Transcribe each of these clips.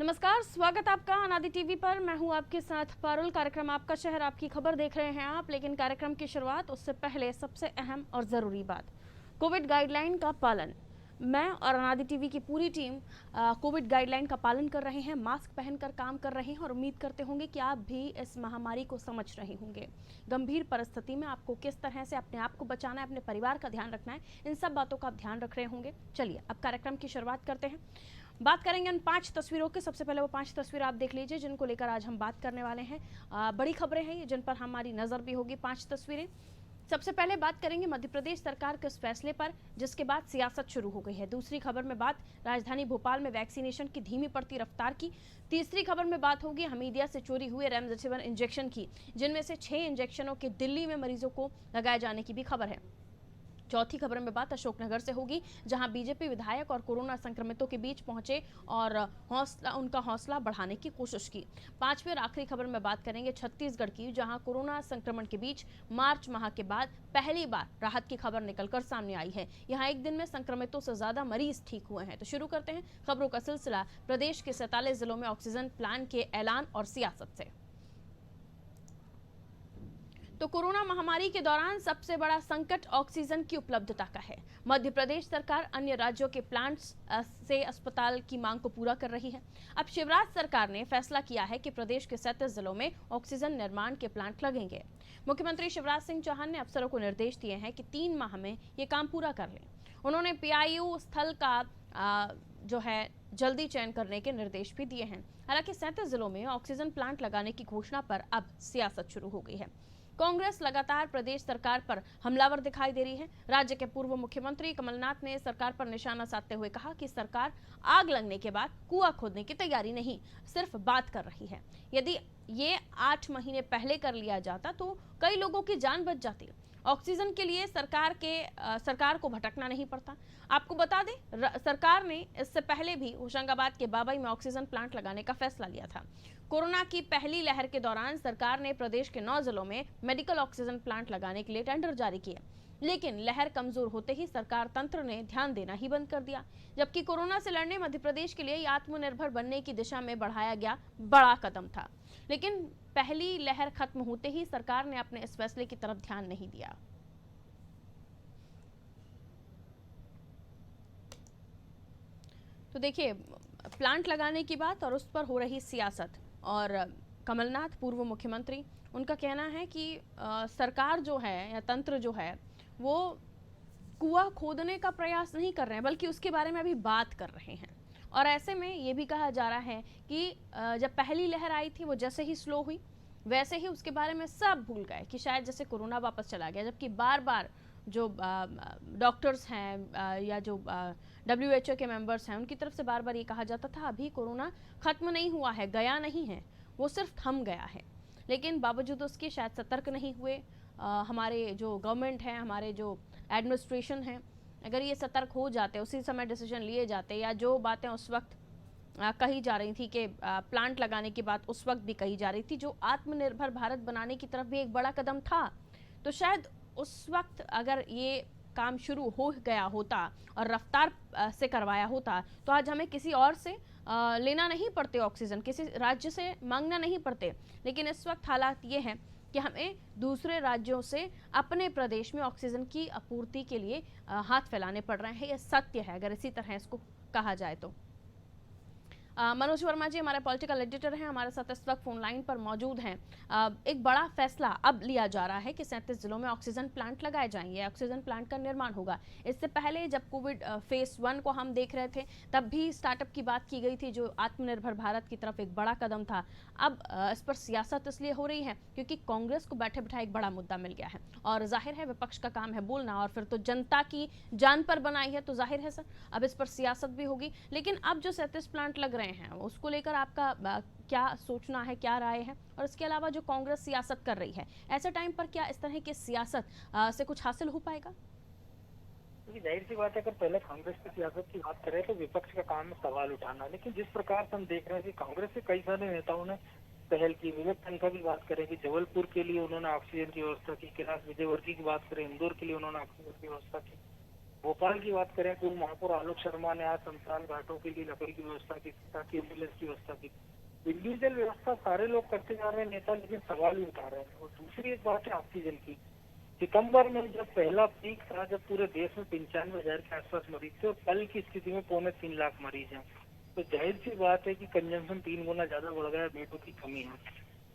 नमस्कार, स्वागत आपका अनादि टीवी पर। मैं हूं आपके साथ पारुल। कार्यक्रम आपका शहर आपकी खबर देख रहे हैं आप, लेकिन कार्यक्रम की शुरुआत उससे पहले सबसे अहम और ज़रूरी बात, कोविड गाइडलाइन का पालन। मैं और अनादि टीवी की पूरी टीम कोविड गाइडलाइन का पालन कर रहे हैं, मास्क पहनकर काम कर रहे हैं और उम्मीद करते होंगे कि आप भी इस महामारी को समझ रहे होंगे। गंभीर परिस्थिति में आपको किस तरह से अपने आप को बचाना है, अपने परिवार का ध्यान रखना है, इन सब बातों का आप ध्यान रख रहे होंगे। चलिए अब कार्यक्रम की शुरुआत करते हैं। बात करेंगे उन 5 तस्वीरों की। सबसे पहले वो 5 तस्वीर आप देख लीजिए जिनको लेकर आज हम बात करने वाले हैं। बड़ी खबरें हैं जिन पर हमारी नजर भी होगी। 5 तस्वीरें। सबसे पहले बात करेंगे मध्य प्रदेश सरकार के इस फैसले पर, जिसके बाद सियासत शुरू हो गई है। दूसरी खबर में बात राजधानी भोपाल में वैक्सीनेशन की धीमी पड़ती रफ्तार की। तीसरी खबर में बात होगी हमीदिया से चोरी हुए रेमडेसिविर इंजेक्शन की, जिनमें से 6 इंजेक्शनों के दिल्ली में मरीजों को लगाए जाने की भी खबर है। चौथी खबर में बात अशोकनगर से होगी, जहां बीजेपी विधायक और कोरोना संक्रमितों के बीच पहुंचे और उनका हौसला बढ़ाने की कोशिश की। पांचवी और आखिरी खबर में बात करेंगे छत्तीसगढ़ की, जहां कोरोना संक्रमण के बीच मार्च माह के बाद पहली बार राहत की खबर निकलकर सामने आई है। यहां एक दिन में संक्रमितों से ज्यादा मरीज ठीक हुए हैं। तो शुरू करते हैं खबरों का सिलसिला प्रदेश के 47 जिलों में ऑक्सीजन प्लान के ऐलान और सियासत से। तो कोरोना महामारी के दौरान सबसे बड़ा संकट ऑक्सीजन की उपलब्धता का है। मध्य प्रदेश सरकार अन्य राज्यों के प्लांट्स से अस्पताल की मांग को पूरा कर रही है। अब शिवराज सरकार ने फैसला किया है कि प्रदेश के 37 जिलों में ऑक्सीजन निर्माण के प्लांट लगेंगे। मुख्यमंत्री शिवराज सिंह चौहान ने अफसरों को निर्देश दिए हैं कि 3 माह में ये काम पूरा कर लें। उन्होंने पीआईयू स्थल का जो है जल्दी चयन करने के निर्देश भी दिए हैं। हालांकि 37 जिलों में ऑक्सीजन प्लांट लगाने की घोषणा पर अब सियासत शुरू हो गई है। कांग्रेस लगातार प्रदेश सरकार पर हमलावर दिखाई दे रही है। राज्य के पूर्व मुख्यमंत्री कमलनाथ ने सरकार पर निशाना साधते हुए कहा कि सरकार आग लगने के बाद कुआं खोदने की तैयारी नहीं, सिर्फ बात कर रही है। यदि ये 8 महीने पहले कर लिया जाता तो कई लोगों की जान बच जाती। ऑक्सीजन के लिए सरकार को भटकना नहीं पड़ता। आपको बता दें, सरकार ने इससे पहले भी होशंगाबाद के बाबई में ऑक्सीजन प्लांट लगाने का फैसला लिया था। कोरोना की पहली लहर के दौरान सरकार ने प्रदेश के 9 जिलों में मेडिकल ऑक्सीजन प्लांट लगाने के लिए टेंडर जारी किए, लेकिन लहर कमजोर होते ही सरकार तंत्र ने ध्यान देना ही बंद कर दिया। जबकि कोरोना से लड़ने मध्य प्रदेश के लिए आत्मनिर्भर बनने की दिशा में बढ़ाया गया बड़ा कदम था, लेकिन पहली लहर खत्म होते ही सरकार ने अपने इस फैसले की तरफ ध्यान नहीं दिया। तो देखिए, प्लांट लगाने की बात और उस पर हो रही सियासत, और कमलनाथ पूर्व मुख्यमंत्री, उनका कहना है कि सरकार जो है या तंत्र जो है वो कुआं खोदने का प्रयास नहीं कर रहे हैं, बल्कि उसके बारे में अभी बात कर रहे हैं। और ऐसे में ये भी कहा जा रहा है कि जब पहली लहर आई थी वो जैसे ही स्लो हुई, वैसे ही उसके बारे में सब भूल गए कि शायद जैसे कोरोना वापस चला गया। जबकि बार बार जो डॉक्टर्स हैं या जो WHO के मेंबर्स हैं, उनकी तरफ से बार बार ये कहा जाता था अभी कोरोना खत्म नहीं हुआ है, गया नहीं है, वो सिर्फ थम गया है। लेकिन बावजूद उसके शायद सतर्क नहीं हुए हमारे जो गवर्नमेंट है, हमारे जो एडमिनिस्ट्रेशन है। अगर ये सतर्क हो जाते, उसी समय डिसीजन लिए जाते, या जो बातें उस वक्त कही जा रही थी कि प्लांट लगाने की बात उस वक्त भी कही जा रही थी, जो आत्मनिर्भर भारत बनाने की तरफ भी एक बड़ा कदम था, तो शायद उस वक्त अगर ये काम शुरू हो गया होता और रफ्तार से करवाया होता, तो आज हमें किसी और से लेना नहीं पड़ते ऑक्सीजन, किसी राज्य से मांगना नहीं पड़ते। लेकिन इस वक्त हालात ये हैं कि हमें दूसरे राज्यों से अपने प्रदेश में ऑक्सीजन की आपूर्ति के लिए हाथ फैलाने पड़ रहे हैं। ये सत्य है अगर इसी तरह इसको कहा जाए तो। मनोज वर्मा जी हमारे पॉलिटिकल एडिटर हैं, हमारे साथ इस वक्त फोन लाइन पर मौजूद हैं। एक बड़ा फैसला अब लिया जा रहा है कि 37 जिलों में ऑक्सीजन प्लांट लगाए जाएंगे, ऑक्सीजन प्लांट का निर्माण होगा। इससे पहले जब कोविड फेज 1 को हम देख रहे थे, तब भी स्टार्टअप की बात की गई थी, जो आत्मनिर्भर भारत की तरफ एक बड़ा कदम था। अब इस पर सियासत इसलिए हो रही है क्योंकि कांग्रेस को बैठे बिठाए एक बड़ा मुद्दा मिल गया है, और जाहिर है विपक्ष का काम है बोलना, और फिर तो जनता की जान पर बनाई है, तो जाहिर है सर अब इस पर सियासत भी होगी। लेकिन अब जो 37 प्लांट लग रहे हैं उसको लेकर आपका क्या सोचना है, क्या राय है? और इसके अलावा जो कांग्रेस सियासत कर रही है, ऐसे टाइम पर क्या इस तरह की सियासत से कुछ हासिल हो पाएगा? जाहिर सी बात है, अगर पहले कांग्रेस की सियासत की बात करें तो विपक्ष का काम है सवाल उठाना। लेकिन जिस प्रकार से हम देख रहे हैं कि कांग्रेस के कई सारे नेताओं ने पहल की। विवेक तनखा की बात करें कि जबलपुर के लिए उन्होंने ऑक्सीजन की व्यवस्था की, कैलाश विजयवर्गीय की बात करें इंदौर के लिए उन्होंने ऑक्सीजन की व्यवस्था की। भोपाल की बात करें तो महापौर आलोक शर्मा ने आज शमशान घाटों के लिए लकड़ी की व्यवस्था की, ताकि एम्बुलेंस की व्यवस्था की। इंडिविजुअल व्यवस्था सारे लोग करते जा रहे हैं नेता, लेकिन सवाल भी उठा रहे हैं। और दूसरी एक बात है ऑक्सीजन की। सितंबर में जब पहला पीक था, जब पूरे देश में 95,000 के आसपास मरीज थे, और कल की स्थिति में 3.25 लाख मरीज हैं, तो जाहिर सी बात है कि कंजम्पशन 3 गुना ज्यादा बढ़ गया, बेडों की कमी है।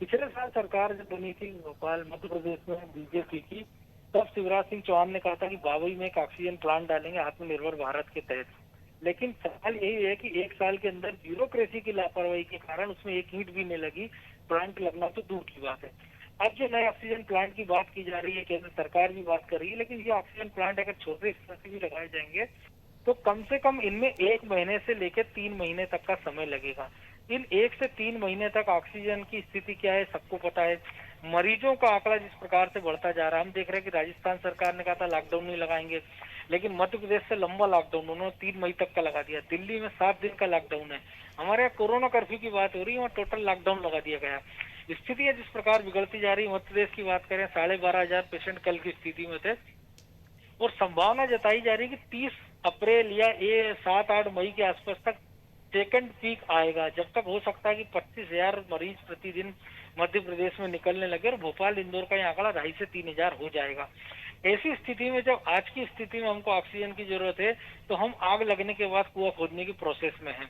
पिछले साल सरकार जब बनी थी भोपाल मध्य प्रदेश में बीजेपी की, तब शिवराज सिंह चौहान ने कहा था कि बाबई में एक ऑक्सीजन प्लांट डालेंगे आत्मनिर्भर भारत के तहत। लेकिन सवाल यही है कि 1 साल के अंदर ब्यूरोक्रेसी की लापरवाही के कारण उसमें एक ईंट भी नहीं लगी, प्लांट लगना तो दूर की बात है। अब जो नए ऑक्सीजन प्लांट की बात की जा रही है, केंद्र सरकार भी बात कर रही है, लेकिन ये ऑक्सीजन प्लांट अगर छोटे स्तर से भी लगाए जाएंगे तो कम से कम इनमें 1 महीने से लेकर 3 महीने तक का समय लगेगा। इन 1 से 3 महीने तक ऑक्सीजन की स्थिति क्या है सबको पता है। मरीजों का आंकड़ा जिस प्रकार से बढ़ता जा रहा है, हम देख रहे हैं कि राजस्थान सरकार ने कहा था लॉकडाउन नहीं लगाएंगे, लेकिन मध्य प्रदेश से लंबा लॉकडाउन उन्होंने 3 मई तक का लगा दिया। दिल्ली में 7 दिन का लॉकडाउन है। हमारे यहाँ कोरोना कर्फ्यू की बात हो रही है, वहाँ टोटल लॉकडाउन लगा दिया गया। स्थितियां जिस प्रकार बिगड़ती जा रही है, मध्य प्रदेश की बात करें 12,500 पेशेंट कल की स्थिति में थे, और संभावना जताई जा रही है कि 30 अप्रैल या 7-8 मई के आसपास तक सेकंड पीक आएगा। जब तक हो सकता है कि 25,000 मरीज प्रतिदिन मध्य प्रदेश में निकलने लगे, और भोपाल इंदौर का ये आंकड़ा 2,500 से 3,000 हो जाएगा। ऐसी स्थिति में जब आज की स्थिति में हमको ऑक्सीजन की जरूरत है, तो हम आग लगने के बाद कुआं खोदने की प्रोसेस में हैं।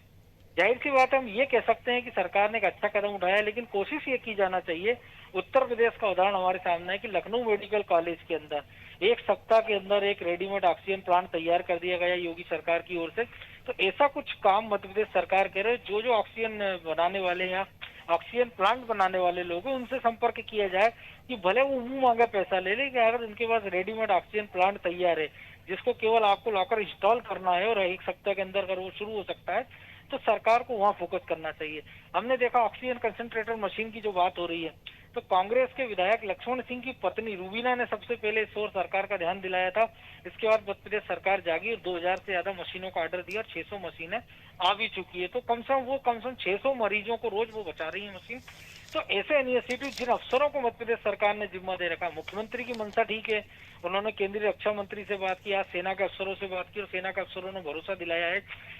जाहिर सी बात है, हम ये कह सकते हैं कि सरकार ने एक अच्छा कदम उठाया, लेकिन कोशिश ये की जाना चाहिए। उत्तर प्रदेश का उदाहरण हमारे सामने है कि लखनऊ मेडिकल कॉलेज के अंदर 1 सप्ताह के अंदर एक रेडीमेड ऑक्सीजन प्लांट तैयार कर दिया गया योगी सरकार की ओर से। तो ऐसा कुछ काम मध्य प्रदेश सरकार करे, जो ऑक्सीजन बनाने वाले या ऑक्सीजन प्लांट बनाने वाले लोग हैं उनसे संपर्क किया जाए कि भले वो मुंह मांगा पैसा ले लेकिन अगर उनके पास रेडीमेड ऑक्सीजन प्लांट तैयार है, जिसको केवल आपको लाकर इंस्टॉल करना है, और 1 सप्ताह के अंदर अगर वो शुरू हो सकता है, तो सरकार को वहां फोकस करना चाहिए। हमने देखा ऑक्सीजन कंसंट्रेटर मशीन की जो बात हो रही है, तो कांग्रेस के विधायक लक्ष्मण सिंह की पत्नी रूबीना ने सबसे पहले इस ओर सरकार का ध्यान दिलाया था। इसके बाद मध्य प्रदेश सरकार जागी और 2,000 से ज्यादा मशीनों का ऑर्डर दिया, और 600 मशीनें आ भी चुकी है। तो कम से कम 600 मरीजों को रोज वो बचा रही है मशीन। तो ऐसे इनिशिएटिव जिन अफसरों को मध्य प्रदेश सरकार ने जिम्मा दे रखा, मुख्यमंत्री की मंशा ठीक है, उन्होंने केंद्रीय रक्षा मंत्री से बात की, आज सेना के अफसरों से बात की, और सेना के अफसरों ने भरोसा दिलाया है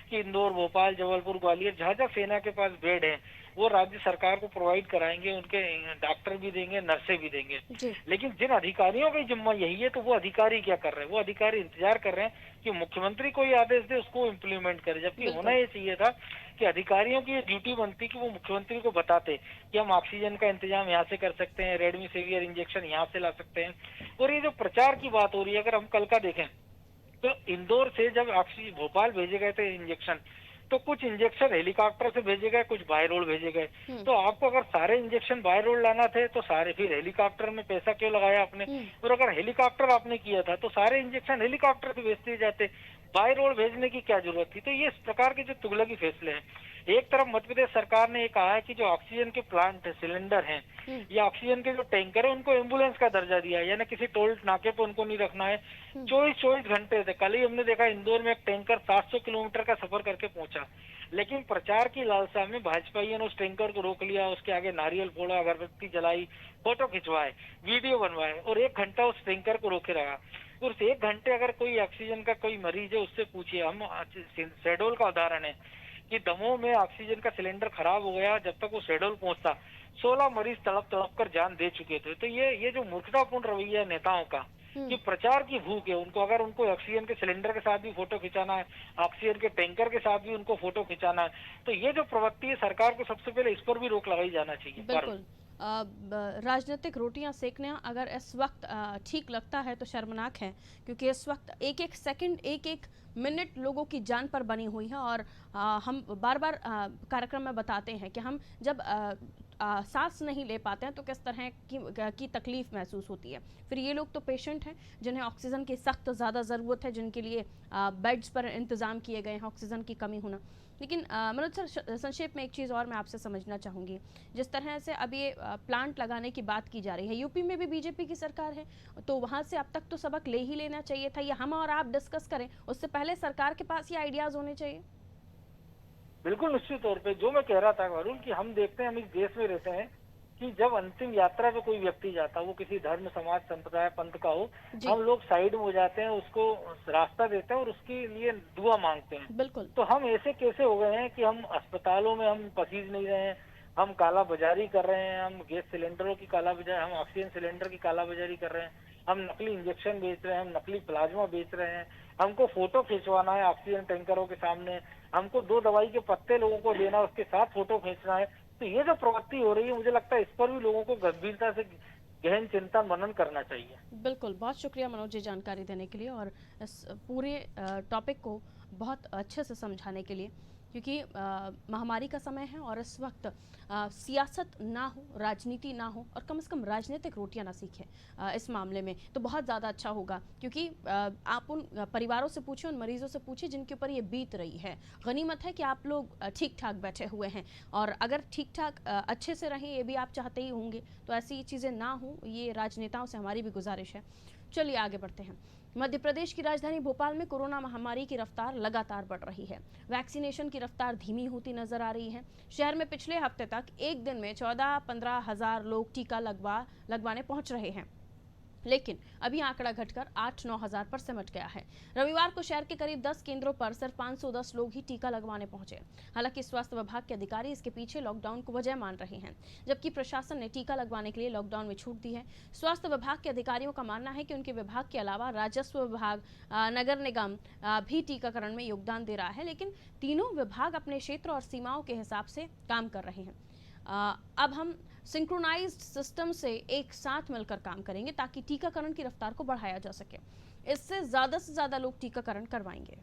कि इंदौर, भोपाल, जबलपुर, ग्वालियर जहां जहां सेना के पास बेड है वो राज्य सरकार को प्रोवाइड कराएंगे, उनके डॉक्टर भी देंगे, नर्सें भी देंगे। जी। लेकिन जिन अधिकारियों की जिम्मा यही है, तो वो अधिकारी क्या कर रहे हैं? वो अधिकारी इंतजार कर रहे हैं कि मुख्यमंत्री कोई आदेश दे उसको इम्प्लीमेंट करे, जबकि होना ये चाहिए था कि अधिकारियों की ये ड्यूटी बनती कि वो मुख्यमंत्री को बताते कि हम ऑक्सीजन का इंतजाम यहाँ से कर सकते हैं, रेमडेसिविर इंजेक्शन यहाँ से ला सकते हैं। और ये जो प्रचार की बात हो रही है, अगर हम कल का देखें तो इंदौर से जब ऑक्सीजन भोपाल भेजे गए थे इंजेक्शन, तो कुछ इंजेक्शन हेलीकॉप्टर से भेजे गए, कुछ बाय रोड भेजे गए। तो आपको अगर सारे इंजेक्शन बाय रोड लाना थे तो सारे फिर हेलीकॉप्टर में पैसा क्यों लगाया आपने? और अगर हेलीकॉप्टर आपने किया था तो सारे इंजेक्शन हेलीकॉप्टर से भेजते जाते, बाय रोड भेजने की क्या जरूरत थी? तो ये इस प्रकार के जो तुगलकी फैसले हैं। एक तरफ मध्य प्रदेश सरकार ने ये कहा है कि जो ऑक्सीजन के प्लांट सिलेंडर हैं या ऑक्सीजन के जो टैंकर है उनको एम्बुलेंस का दर्जा दिया है, यानी किसी टोल नाके पे उनको नहीं रखना है। 24 घंटे थे। कल ही हमने देखा इंदौर में एक टैंकर 700 किलोमीटर का सफर करके पहुंचा, लेकिन प्रचार की लालसा में भाजपाइयों ने उस टैंकर को रोक लिया, उसके आगे नारियल फोड़ा, अगरबत्ती जलाई, फोटो खिंचवाए, वीडियो बनवाए, और 1 घंटा उस टैंकर को रोके रहा। और उस 1 घंटे अगर कोई ऑक्सीजन का कोई मरीज है उससे पूछिए, हम शहडोल का उदाहरण है कि दमोह में ऑक्सीजन का सिलेंडर खराब हो गया, जब तक वो शहडोल पहुंचता 16 मरीज तड़प तड़प कर जान दे चुके थे। तो ये जो मूर्खतापूर्ण रवैया है नेताओं का कि प्रचार की भूख है उनको, अगर उनको ऑक्सीजन के सिलेंडर के साथ भी फोटो खिंचाना है, ऑक्सीजन के टैंकर के साथ भी उनको फोटो खिंचाना है, तो ये जो प्रवृत्ति है सरकार को सबसे पहले इस पर भी रोक लगाई जाना चाहिए। बिल्कुल। राजनीतिक रोटियां सेकना अगर इस वक्त ठीक लगता है तो शर्मनाक है, क्योंकि इस वक्त एक एक सेकंड, एक एक मिनट लोगों की जान पर बनी हुई है। और हम बार बार कार्यक्रम में बताते हैं कि हम जब सांस नहीं ले पाते हैं तो किस तरह की तकलीफ महसूस होती है। फिर ये लोग तो पेशेंट हैं जिन्हें ऑक्सीजन की सख्त ज़्यादा ज़रूरत है, जिनके लिए बेड्स पर इंतज़ाम किए गए हैं, ऑक्सीजन की कमी होना। लेकिन मनोज सर, संक्षेप में एक चीज़ और मैं आपसे समझना चाहूँगी। जिस तरह से अब ये प्लांट लगाने की बात की जा रही है, यूपी में भी बीजेपी की सरकार है, तो वहाँ से अब तक तो सबक ले ही लेना चाहिए था, या हम और आप डिस्कस करें उससे पहले सरकार के पास ये आइडियाज़ होने चाहिए। बिल्कुल निश्चित तौर पे जो मैं कह रहा था वरुण कि हम देखते हैं, हम इस देश में रहते हैं कि जब अंतिम यात्रा पे कोई व्यक्ति जाता है, वो किसी धर्म, समाज, संप्रदाय, पंथ का हो, जी। हम लोग साइड में हो जाते हैं, उसको रास्ता देते हैं और उसके लिए दुआ मांगते हैं। बिल्कुल। तो हम ऐसे कैसे हो गए हैं कि हम अस्पतालों में हम पसीज नहीं रहे हैं, हम काला बाजारी कर रहे हैं, हम गैस सिलेंडरों की काला बाजारी, हम ऑक्सीजन सिलेंडर की काला बाजारी कर रहे हैं, हम नकली इंजेक्शन बेच रहे हैं, हम नकली प्लाज्मा बेच रहे हैं, हमको फोटो खिंचवाना है ऑक्सीजन टैंकरों के सामने, हमको 2 दवाई के पत्ते लोगों को देना, उसके साथ फोटो खींचना है। तो ये जो प्रवृत्ति हो रही है, मुझे लगता है इस पर भी लोगों को गंभीरता से गहन चिंतन मनन करना चाहिए। बिल्कुल, बहुत शुक्रिया मनोज जी जानकारी देने के लिए और इस पूरे टॉपिक को बहुत अच्छे से समझाने के लिए, क्योंकि महामारी का समय है और इस वक्त सियासत ना हो, राजनीति ना हो और कम से कम राजनीतिक रोटियां ना सीखें इस मामले में, तो बहुत ज़्यादा अच्छा होगा। क्योंकि आप उन परिवारों से पूछें, उन मरीजों से पूछें जिनके ऊपर ये बीत रही है। गनीमत है कि आप लोग ठीक ठाक बैठे हुए हैं और अगर ठीक ठाक अच्छे से रहें, ये भी आप चाहते ही होंगे, तो ऐसी चीज़ें ना हो, ये राजनेताओं से हमारी भी गुजारिश है। चलिए आगे बढ़ते हैं। मध्य प्रदेश की राजधानी भोपाल में कोरोना महामारी की रफ्तार लगातार बढ़ रही है। वैक्सीनेशन की रफ्तार धीमी होती नजर आ रही है। शहर में पिछले हफ्ते तक एक दिन में 14-15 हजार लोग टीका लगवाने पहुंच रहे हैं, लेकिन अभी आंकड़ा घटकर 8-9 हजार पर सिमट गया है। रविवार को शहर के करीब 10 केंद्रों पर सिर्फ 510 लोग ही टीका लगवाने पहुंचे। हालांकि स्वास्थ्य विभाग के अधिकारी इसके पीछे लॉकडाउन को वजह मान रहे हैं, जबकि प्रशासन ने टीका लगवाने के लिए लॉकडाउन में छूट दी है। स्वास्थ्य विभाग के अधिकारियों का मानना है कि उनके विभाग के अलावा राजस्व विभाग, नगर निगम भी टीकाकरण में योगदान दे रहा है, लेकिन तीनों विभाग अपने क्षेत्र और सीमाओं के हिसाब से काम कर रहे हैं। अब हम सिंक्रोनाइज्ड सिस्टम से एक साथ मिलकर काम करेंगे ताकि टीकाकरण की रफ्तार को बढ़ाया जा सके। इससे ज्यादा लोग टीकाकरण करवाएंगे।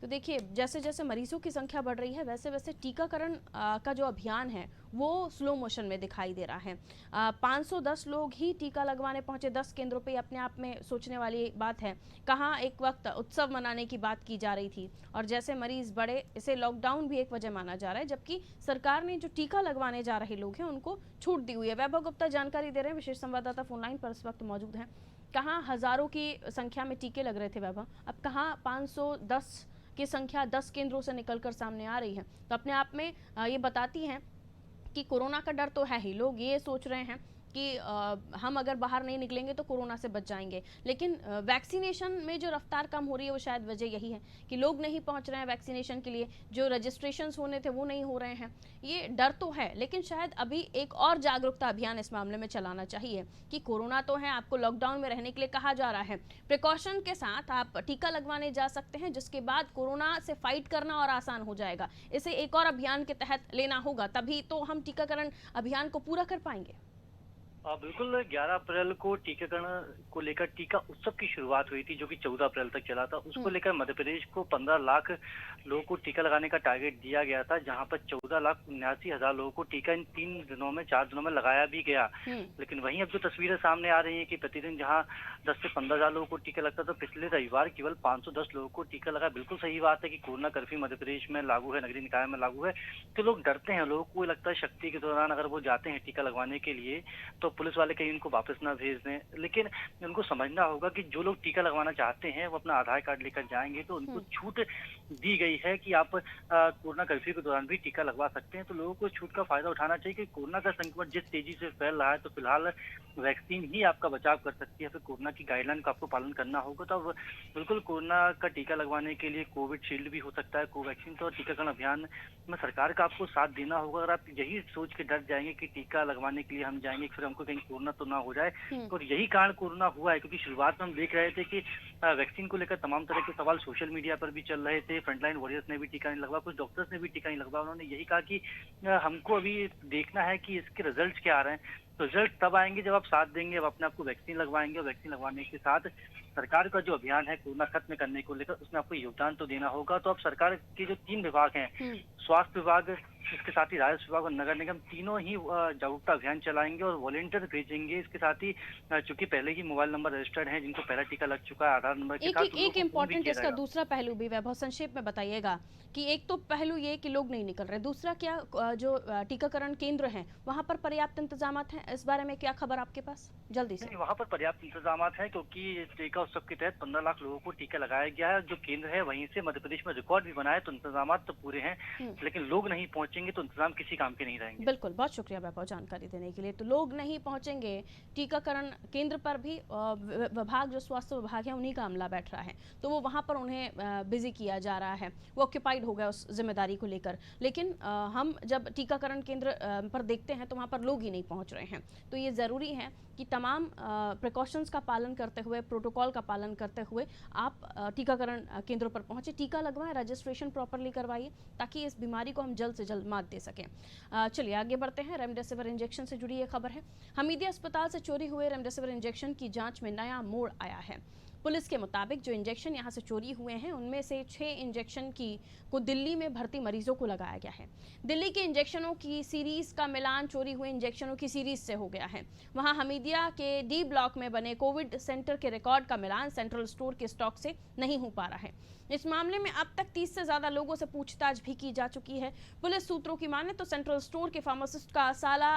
तो देखिए, जैसे जैसे मरीजों की संख्या बढ़ रही है, वैसे वैसे टीकाकरण का जो अभियान है वो स्लो मोशन में दिखाई दे रहा है। 510 लोग ही टीका लगवाने पहुंचे 10 केंद्रों पे, अपने आप में सोचने वाली बात है। कहाँ एक वक्त उत्सव मनाने की बात की जा रही थी और जैसे मरीज बढ़े, इसे लॉकडाउन भी एक वजह माना जा रहा है, जबकि सरकार ने जो टीका लगवाने जा रहे लोग हैं उनको छूट दी हुई है। वैभव गुप्ता जानकारी दे रहे हैं, विशेष संवाददाता फोनलाइन पर इस वक्त मौजूद हैं। कहाँ हजारों की संख्या में टीके लग रहे थे वैभव, अब कहाँ 510 की संख्या 10 केंद्रों से निकलकर सामने आ रही है, तो अपने आप में ये बताती हैं कि कोरोना का डर तो है ही। लोग ये सोच रहे हैं कि हम अगर बाहर नहीं निकलेंगे तो कोरोना से बच जाएंगे, लेकिन वैक्सीनेशन में जो रफ्तार कम हो रही है वो शायद वजह यही है कि लोग नहीं पहुंच रहे हैं वैक्सीनेशन के लिए, जो रजिस्ट्रेशंस होने थे वो नहीं हो रहे हैं। ये डर तो है, लेकिन शायद अभी एक और जागरूकता अभियान इस मामले में चलाना चाहिए कि कोरोना तो है, आपको लॉकडाउन में रहने के लिए कहा जा रहा है, प्रिकॉशन के साथ आप टीका लगवाने जा सकते हैं, जिसके बाद कोरोना से फाइट करना और आसान हो जाएगा। इसे एक और अभियान के तहत लेना होगा, तभी तो हम टीकाकरण अभियान को पूरा कर पाएंगे। बिल्कुल 11 अप्रैल को टीकाकरण को लेकर टीका उत्सव की शुरुआत हुई थी, जो कि 14 अप्रैल तक चला था। उसको लेकर मध्य प्रदेश को 15 लाख लोगों को टीका लगाने का टारगेट दिया गया था, जहां पर 14,79,000 लोगों को टीका इन 4 दिनों में लगाया भी गया। लेकिन वहीं अब जो तस्वीरें सामने आ रही है कि प्रतिदिन जहां 10 से 15,000 लोगों को टीका लगता था, पिछले रविवार केवल 510 लोगों को टीका लगा। बिल्कुल सही बात है कि कोरोना कर्फ्यू मध्य प्रदेश में लागू है, नगरीय निकाय में लागू है, तो लोग डरते हैं। लोगों को लगता है शक्ति के दौरान अगर वो जाते हैं टीका लगवाने के लिए तो पुलिस वाले कहीं उनको वापस ना भेज दें। लेकिन उनको समझना होगा कि जो लोग टीका लगवाना चाहते हैं वो अपना आधार कार्ड लेकर जाएंगे, तो उनको छूट दी गई है कि आप कोरोना कर्फ्यू के दौरान भी टीका लगवा सकते हैं। तो लोगों को छूट का फायदा उठाना चाहिए कि कोरोना का संक्रमण जिस तेजी से फैल रहा है, तो फिलहाल वैक्सीन ही आपका बचाव कर सकती है। फिर कोरोना की गाइडलाइन का आपको पालन करना होगा। तो अब बिल्कुल कोरोना का टीका लगवाने के लिए कोविड शील्ड भी हो सकता है, कोवैक्सीन। तो टीकाकरण अभियान में सरकार का आपको साथ देना होगा। अगर आप यही सोच के डर जाएंगे कि टीका लगवाने के लिए हम जाएंगे, फिर हमको कहीं कोरोना तो ना हो जाए, और यही कारण कोरोना हुआ है। क्योंकि शुरुआत में हम देख रहे थे कि वैक्सीन को लेकर तमाम तरह के सवाल सोशल मीडिया पर भी चल रहे थे। फ्रंटलाइन वॉरियर्स ने भी टीका नहीं लगवा, कुछ डॉक्टर्स ने भी टीका नहीं लगवा। उन्होंने यही कहा कि हमको अभी देखना है कि इसके रिजल्ट क्या आ रहे हैं। रिजल्ट तब आएंगे जब आप साथ देंगे, अब अपने आपको वैक्सीन लगवाएंगे, और वैक्सीन लगवाने के साथ सरकार का जो अभियान है कोरोना खत्म करने को लेकर, उसमें आपको योगदान तो देना होगा। तो अब सरकार के जो 3 विभाग हैं, स्वास्थ्य विभाग, इसके साथ ही राजस्व विभाग और नगर निगम तीनों ही जागरूकता अभियान चलाएंगे और वॉलेंटियर भेजेंगे। इसके साथ ही चूंकि पहले ही मोबाइल नंबर रजिस्टर्ड हैं जिनको पहला टीका लग चुका है आधार नंबर के एक साथ, एक, उन लोगों एक को फोन भी इम्पॉर्टेंट किया इसका जाएगा। दूसरा पहलू भी वैभव संक्षेप में बताइएगा कि एक तो पहलू ये कि लोग नहीं निकल रहे, दूसरा क्या जो टीकाकरण केंद्र हैं वहां पर पर्याप्त इंतजाम हैं? इस बारे में क्या खबर आपके पास जल्दी से? नहीं, वहाँ पर पर्याप्त इंतजाम हैं क्योंकि टीका उत्सव के तहत 15 लाख लोगों को टीका लगाया गया है। जो केंद्र है वहीं से मध्य प्रदेश में रिकॉर्ड भी बना है, तो इंतजाम तो पूरे हैं, लेकिन लोग नहीं पहुंचेंगे तो इंतजाम किसी काम के नहीं रहेंगे। बिल्कुल, बहुत शुक्रिया वैभव जानकारी देने के लिए। तो लोग नहीं पहुंचेंगे टीकाकरण केंद्र पर भी, विभाग जो स्वास्थ्य विभाग है उन्हीं का अमला बैठ रहा है, तो वो वहां पर उन्हें बिजी किया जा रहा है, वो ऑक्यूपाइड हो गया उस जिम्मेदारी को लेकर। लेकिन हम जब टीकाकरण केंद्र पर देखते हैं तो वहां पर लोग ही नहीं पहुंच रहे हैं, तो ये ज़रूरी है कि तमाम प्रिकॉशंस का पालन करते हुए, प्रोटोकॉल का पालन करते हुए आप टीकाकरण केंद्रों पर पहुंचे, टीका लगवाएं, रजिस्ट्रेशन प्रॉपरली करवाइए ताकि इस बीमारी को हम जल्द से जल्द मात दे सकें। चलिए आगे बढ़ते हैं। रेमडेसिविर इंजेक्शन से जुड़ी ये खबर है। हमीदिया अस्पताल से चोरी हुए रेमडेसिविर इंजेक्शन की जांच में नया मोड़ आया है। पुलिस के मुताबिक जो इंजेक्शन यहां से चोरी हुए हैं उनमें से 6 इंजेक्शन को दिल्ली में भर्ती मरीजों को लगाया गया है। दिल्ली के इंजेक्शनों की सीरीज का मिलान चोरी हुए इंजेक्शनों की सीरीज से हो गया है। वहां हमीदिया के डी ब्लॉक में बने कोविड सेंटर के रिकॉर्ड का मिलान सेंट्रल स्टोर के स्टॉक से नहीं हो पा रहा है। इस मामले में अब तक 30 से ज्यादा लोगों से पूछताछ भी की जा चुकी है। पुलिस सूत्रों की माने तो सेंट्रल स्टोर के फार्मासिस्ट का साला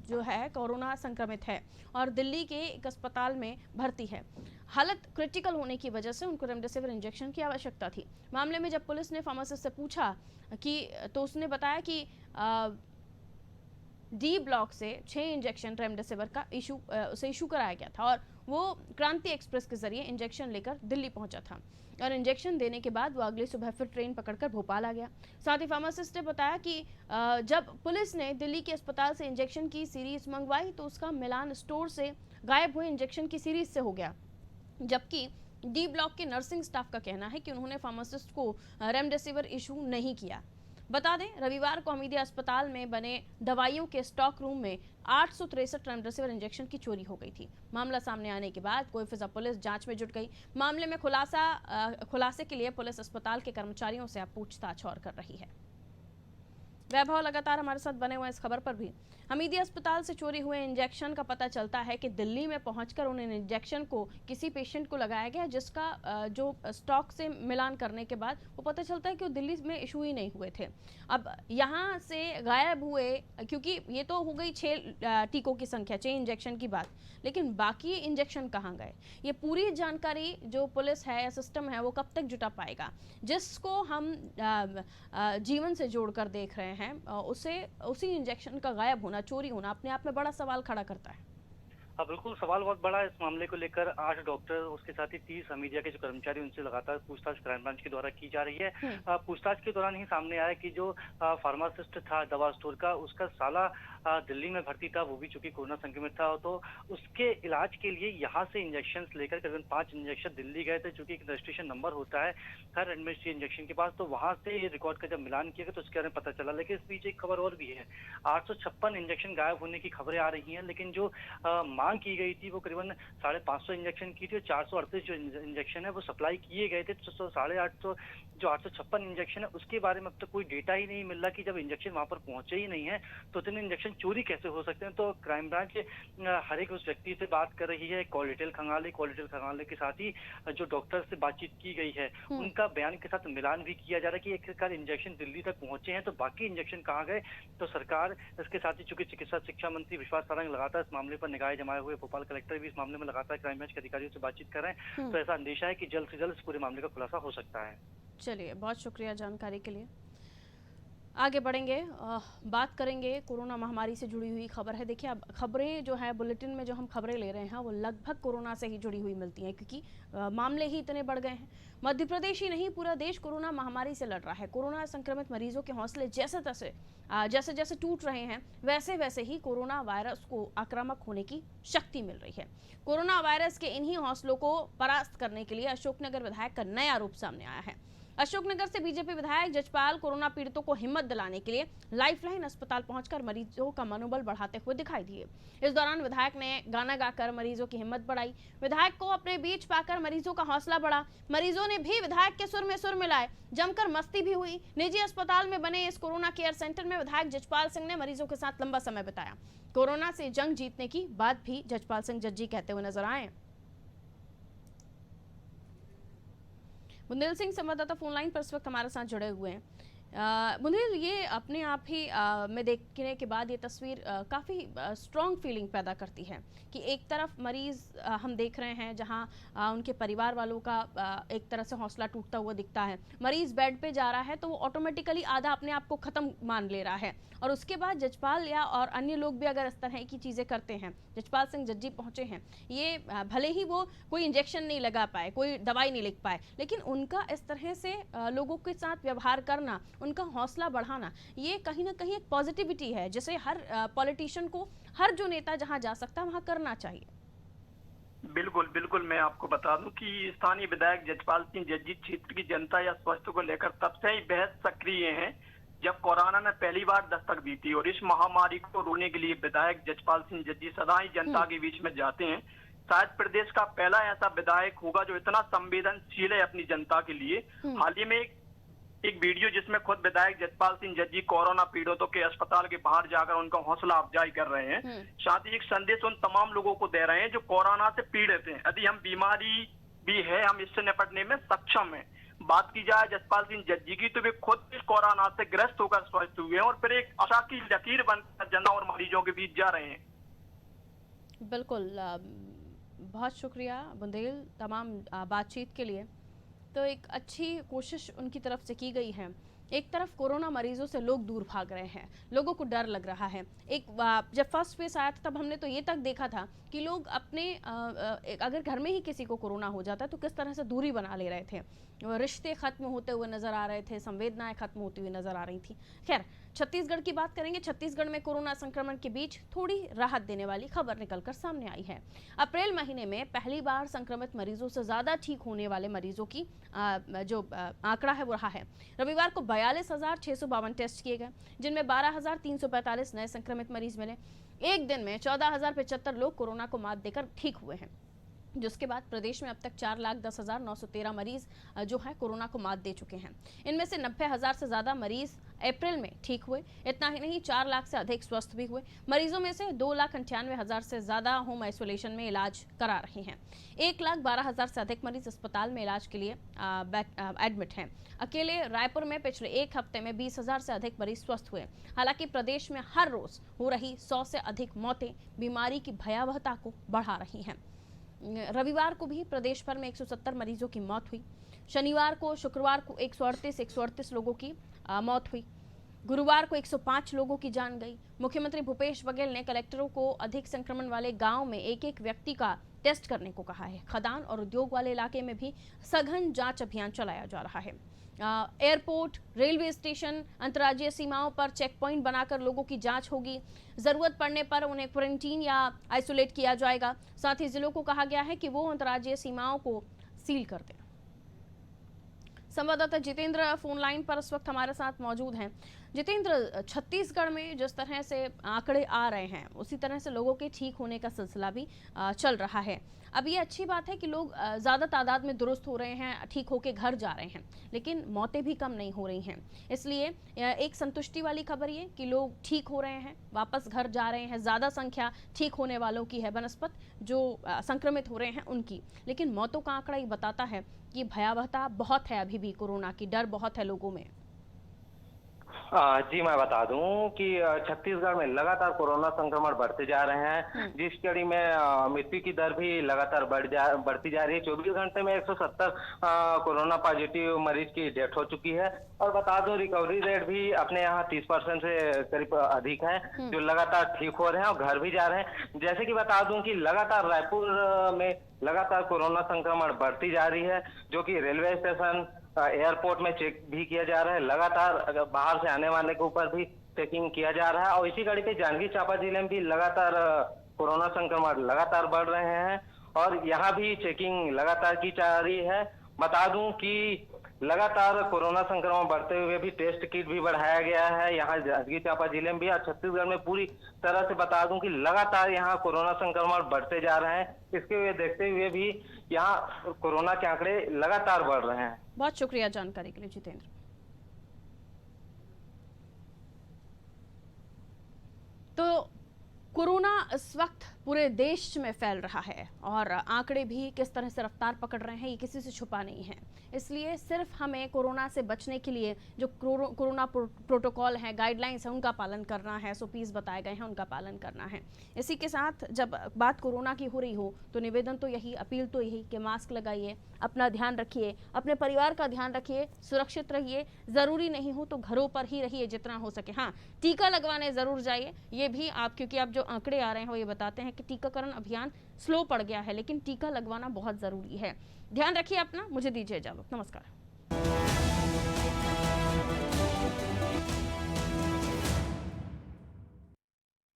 जो है कोरोना संक्रमित है और दिल्ली के एक अस्पताल में भर्ती है। हालत क्रिटिकल होने की वजह से उनको रेमडेसिविर इंजेक्शन की आवश्यकता थी। मामले में जब पुलिस ने फार्मासिस्ट से पूछा कि तो उसने बताया कि डी ब्लॉक से 6 इंजेक्शन रेमडेसिविर का उसे इशू कराया गया था और वो क्रांति एक्सप्रेस के जरिए इंजेक्शन लेकर दिल्ली पहुंचा था और इंजेक्शन देने के बाद वो अगली सुबह फिर ट्रेन पकड़कर भोपाल आ गया। साथ ही फार्मासिस्ट ने बताया कि जब पुलिस ने दिल्ली के अस्पताल से इंजेक्शन की सीरीज मंगवाई तो उसका मिलान स्टोर से गायब हुए इंजेक्शन की सीरीज से हो गया, जबकि डी ब्लॉक के नर्सिंग स्टाफ का कहना है कि उन्होंने फार्मासिस्ट को रेमडेसिविर इशू नहीं किया। बता दें रविवार को हमीदिया अस्पताल में बने दवाइयों के स्टॉक रूम में 863 रेमडेसिविर इंजेक्शन की चोरी हो गई थी। मामला सामने आने के बाद कोईफिजा पुलिस जांच में जुट गई। मामले में खुलासे के लिए पुलिस अस्पताल के कर्मचारियों से अब पूछताछ और कर रही है। वैभव लगातार हमारे साथ बने हुए इस खबर पर भी। हमीदिया अस्पताल से चोरी हुए इंजेक्शन का पता चलता है कि दिल्ली में पहुंचकर उन्हें इंजेक्शन को किसी पेशेंट को लगाया गया, जिसका जो स्टॉक से मिलान करने के बाद वो पता चलता है कि वो दिल्ली में इशू ही नहीं हुए थे। अब यहाँ से गायब हुए, क्योंकि ये तो हो गई 6 टीकों की संख्या, 6 इंजेक्शन की बात, लेकिन बाकी इंजेक्शन कहाँ गए? ये पूरी जानकारी जो पुलिस है या सिस्टम है वो कब तक जुटा पाएगा? जिसको हम जीवन से जोड़कर देख रहे हैं उसी इंजेक्शन का गायब होना, चोरी होना अपने आप में बड़ा सवाल खड़ा करता है। हाँ बिल्कुल, सवाल बहुत बड़ा है। इस मामले को लेकर 8 डॉक्टर, उसके साथ ही 30 हमीदिया के जो कर्मचारी, उनसे लगातार पूछताछ क्राइम ब्रांच के द्वारा की जा रही है। पूछताछ के दौरान ही सामने आया कि जो फार्मासिस्ट था दवा स्टोर का, उसका साला दिल्ली में भर्ती था, वो भी चूंकि कोरोना संक्रमित था, तो उसके इलाज के लिए यहाँ से इंजेक्शन लेकर करीबन 5 इंजेक्शन दिल्ली गए थे, चूंकि एक रजिस्ट्रेशन नंबर होता है हर एडमिनिस्ट्रेटिव इंजेक्शन के पास, तो वहां से ये रिकॉर्ड का जब मिलान किया गया तो उसके बारे में पता चला। लेकिन इस बीच एक खबर और भी है, 856 इंजेक्शन गायब होने की खबरें आ रही हैं, लेकिन जो मांग की गई थी वो करीबन 550 इंजेक्शन की थी और 438 जो इंजेक्शन है वो सप्लाई किए गए थे। तो 850 जो 856 इंजेक्शन है उसके बारे में अब तक कोई डेटा ही नहीं मिल रहा कि जब इंजेक्शन वहां पर पहुंचे ही नहीं है तो इतने इंजेक्शन चोरी कैसे हो सकते हैं। तो क्राइम ब्रांच हर एक उस व्यक्ति से बात कर रही है, कॉल डिटेल खंगाले के साथ ही जो डॉक्टर से बातचीत की गई है उनका बयान के साथ मिलान भी किया जा रहा है कि एक इंजेक्शन दिल्ली तक पहुंचे हैं तो बाकी इंजेक्शन कहाँ गए। तो सरकार, इसके साथ ही चूंकि चिकित्सा शिक्षा मंत्री विश्वास सारंग लगातार इस मामले पर निगाहें जमाए हुए, भोपाल कलेक्टर भी इस मामले में लगातार क्राइम ब्रांच के अधिकारियों से बातचीत कर रहे हैं, तो ऐसा अंदेशा है कि जल्द से जल्द इस पूरे मामले का खुलासा हो सकता है। चलिए, बहुत शुक्रिया जानकारी के लिए। आगे बढ़ेंगे, बात करेंगे कोरोना महामारी से जुड़ी हुई खबर है। देखिए, अब खबरें जो है बुलेटिन में जो हम खबरें ले रहे हैं वो लगभग कोरोना से ही जुड़ी हुई मिलती हैं, क्योंकि मामले ही इतने बढ़ गए हैं। मध्य प्रदेश ही नहीं, पूरा देश कोरोना महामारी से लड़ रहा है। कोरोना संक्रमित मरीजों के हौसले जैसे जैसे टूट रहे हैं वैसे वैसे ही कोरोना वायरस को आक्रामक होने की शक्ति मिल रही है। कोरोना वायरस के इन्हीं हौसलों को परास्त करने के लिए अशोकनगर विधायक का नया रूप सामने आया है। अशोकनगर से बीजेपी विधायक जजपाल कोरोना पीड़ितों को हिम्मत दिलाने के लिए लाइफलाइन अस्पताल पहुंचकर मरीजों का मनोबल बढ़ाते हुए दिखाई दिए। इस दौरान विधायक ने गाना गाकर मरीजों की हिम्मत बढ़ाई। विधायक को अपने बीच पाकर मरीजों का हौसला बढ़ा। मरीजों ने भी विधायक के सुर में सुर मिलाए, जमकर मस्ती भी हुई। निजी अस्पताल में बने इस कोरोना केयर सेंटर में विधायक जजपाल सिंह ने मरीजों के साथ लंबा समय बिताया। कोरोना से जंग जीतने की बात भी जजपाल सिंह जज्जी कहते हुए नजर आए। बुंदेल सिंह संवाददाता फोन लाइन पर इस वक्त हमारे साथ जुड़े हुए हैं। बुंदेल, ये अपने आप ही में देखने के बाद ये तस्वीर काफ़ी स्ट्रॉन्ग फीलिंग पैदा करती है कि एक तरफ मरीज हम देख रहे हैं जहां उनके परिवार वालों का एक तरह से हौसला टूटता हुआ दिखता है। मरीज बेड पे जा रहा है तो वो ऑटोमेटिकली आधा अपने आप को ख़त्म मान ले रहा है, और उसके बाद जजपाल या और अन्य लोग भी अगर इस तरह की चीज़ें करते हैं, जजपाल सिंह जज्जी पहुंचे हैं, ये भले ही वो कोई इंजेक्शन नहीं लगा पाए, कोई दवाई नहीं लिख पाए, लेकिन उनका इस तरह से लोगों के साथ व्यवहार करना, उनका हौसला बढ़ाना, ये कहीं ना कहीं एक पॉजिटिविटी है जिसे हर पॉलिटिशियन को, हर जो नेता जहां जा सकता है वहां करना चाहिए। बिल्कुल बिल्कुल, मैं आपको बता दूं कि स्थानीय विधायक जजपाल सिंह जज्जी क्षेत्र की जनता या स्वास्थ्य को लेकर तब से ही बेहद सक्रिय हैं जब कोरोना ने पहली बार दस्तक दी थी, और इस महामारी को रोकने के लिए विधायक जजपाल सिंह जज्जी सदा ही जनता के बीच में जाते हैं। शायद प्रदेश का पहला ऐसा विधायक होगा जो इतना संवेदनशील है अपनी जनता के लिए। हाल ही में एक वीडियो जिसमें खुद विधायक जजपाल सिंह जज्जी कोरोना पीड़ितों के अस्पताल के बाहर जाकर उनका हौसला अफजाई कर रहे हैं। साथ ही एक संदेश उन तमाम लोगों को दे रहे हैं जो कोरोना से पीड़ित हैं। यदि हम बीमारी भी है, हम इससे निपटने में सक्षम हैं। बात की जाए जजपाल सिंह जज्जी की तो वे खुद इस कोरोना से ग्रस्त होकर स्वस्थ हुए हैं और फिर एक आशा की लकीर बनकर जनता और मरीजों के बीच जा रहे हैं। बिल्कुल, बहुत शुक्रिया बुंदेल तमाम बातचीत के लिए। तो एक अच्छी कोशिश उनकी तरफ से की गई है। एक तरफ कोरोना मरीजों से लोग दूर भाग रहे हैं, लोगों को डर लग रहा है। जब फर्स्ट फेज आया था तब हमने तो ये तक देखा था कि लोग अपने अगर घर में ही किसी को कोरोना हो जाता तो किस तरह से दूरी बना ले रहे थे, रिश्ते खत्म होते हुए नजर आ रहे थे, संवेदनाएं खत्म होती हुई नजर आ रही थी। खैर, छत्तीसगढ़ की बात करेंगे। छत्तीसगढ़ में कोरोना संक्रमण के बीच थोड़ी राहत देने वाली खबर निकलकर सामने आई है। अप्रैल महीने में पहली बार संक्रमित मरीजों से ज्यादा ठीक होने वाले मरीजों की जो आंकड़ा है वो रहा है। रविवार को 42,652 टेस्ट किए गए, जिनमें 12,345 नए संक्रमित मरीज मिले। एक दिन में 14,075 लोग कोरोना को मात देकर ठीक हुए हैं, जिसके बाद प्रदेश में अब तक 4,10,913 मरीज जो है कोरोना को मात दे चुके हैं। इनमें से 90,000 से ज्यादा मरीज अप्रैल में ठीक हुए। इतना ही नहीं, 4 लाख से अधिक स्वस्थ भी हुए। मरीजों में से 2,98,000 से ज्यादा होम आइसोलेशन में इलाज करा रहे हैं। 1,12,000 से अधिक मरीज अस्पताल में इलाज के लिए एडमिट हैं। अकेले रायपुर में पिछले एक हफ्ते में 20,000 से अधिक मरीज स्वस्थ हुए। हालांकि प्रदेश में हर रोज हो रही 100 से अधिक मौतें बीमारी की भयावहता को बढ़ा रही हैं। रविवार को भी प्रदेश भर में 170 मरीजों की मौत हुई। शनिवार को, शुक्रवार को 138 लोगों की मौत हुई। गुरुवार को 105 लोगों की जान गई। मुख्यमंत्री भूपेश बघेल ने कलेक्टरों को अधिक संक्रमण वाले गांव में एक एक व्यक्ति का टेस्ट करने को कहा है। खदान और उद्योग वाले इलाके में भी सघन जांच अभियान चलाया जा रहा है। एयरपोर्ट, रेलवे स्टेशन, अंतर्राज्यीय सीमाओं पर चेक पॉइंट बनाकर लोगों की जांच होगी। जरूरत पड़ने पर उन्हें क्वारंटीन या आइसोलेट किया जाएगा। साथ ही जिलों को कहा गया है कि वो अंतर्राज्यीय सीमाओं को सील कर दें। संवाददाता जितेंद्र फोन लाइन पर इस वक्त हमारे साथ मौजूद हैं। जितेंद्र, छत्तीसगढ़ में जिस तरह से आंकड़े आ रहे हैं उसी तरह से लोगों के ठीक होने का सिलसिला भी चल रहा है। अब ये अच्छी बात है कि लोग ज़्यादा तादाद में दुरुस्त हो रहे हैं, ठीक होके घर जा रहे हैं, लेकिन मौतें भी कम नहीं हो रही हैं। इसलिए एक संतुष्टि वाली खबर ये कि लोग ठीक हो रहे हैं, वापस घर जा रहे हैं। ज़्यादा संख्या ठीक होने वालों की है बनस्पत जो संक्रमित हो रहे हैं उनकी, लेकिन मौतों का आंकड़ा ये बताता है कि भयावहता बहुत है, अभी भी कोरोना की डर बहुत है लोगों में। जी, मैं बता दूं कि छत्तीसगढ़ में लगातार कोरोना संक्रमण बढ़ते जा रहे हैं, जिस कड़ी में मृत्यु की दर भी लगातार बढ़ती जा रही है। 24 घंटे में 170 कोरोना पॉजिटिव मरीज की डेथ हो चुकी है। और बता दूं रिकवरी रेट भी अपने यहाँ 30% से करीब अधिक है, जो लगातार ठीक हो रहे हैं और घर भी जा रहे हैं। जैसे कि बता दूं कि लगातार रायपुर में लगातार कोरोना संक्रमण बढ़ती जा रही है, जो कि रेलवे स्टेशन, एयरपोर्ट में चेक भी किया जा रहा है। लगातार बाहर से आने वाले के ऊपर भी चेकिंग किया जा रहा है। और इसी कड़ी पे जांजगीर चांपा जिले में भी लगातार कोरोना संक्रमण लगातार बढ़ रहे हैं और यहाँ भी चेकिंग लगातार की जा रही है। बता दूं कि लगातार कोरोना संक्रमण बढ़ते हुए भी टेस्ट किट भी बढ़ाया गया है। यहाँ जांजगीर चांपा जिले में भी और छत्तीसगढ़ में पूरी तरह से बता दूं कि लगातार यहाँ कोरोना संक्रमण बढ़ते जा रहे हैं। इसके हुए देखते हुए भी यहाँ कोरोना के आंकड़े लगातार बढ़ रहे हैं। बहुत शुक्रिया जानकारी के लिए जितेंद्र। तो कोरोना इस वक्त पूरे देश में फैल रहा है और आंकड़े भी किस तरह से रफ्तार पकड़ रहे हैं ये किसी से छुपा नहीं है। इसलिए सिर्फ हमें कोरोना से बचने के लिए जो कोरोना प्रोटोकॉल है, गाइडलाइंस है, उनका पालन करना है, SOPs बताए गए हैं, उनका पालन करना है। इसी के साथ जब बात कोरोना की हो रही हो तो निवेदन तो यही, अपील तो यही कि मास्क लगाइए, अपना ध्यान रखिए, अपने परिवार का ध्यान रखिए, सुरक्षित रहिए। ज़रूरी नहीं हो तो घरों पर ही रहिए जितना हो सके। हाँ, टीका लगवाने ज़रूर जाइए, ये भी आप, क्योंकि आप जो आंकड़े आ रहे हैं वो ये बताते हैं कि टीकाकरण अभियान स्लो पड़ गया है, लेकिन टीका लगवाना बहुत ज़रूरी है। ध्यान रखिए अपना। मुझे दीजिए इजाज़त। नमस्कार।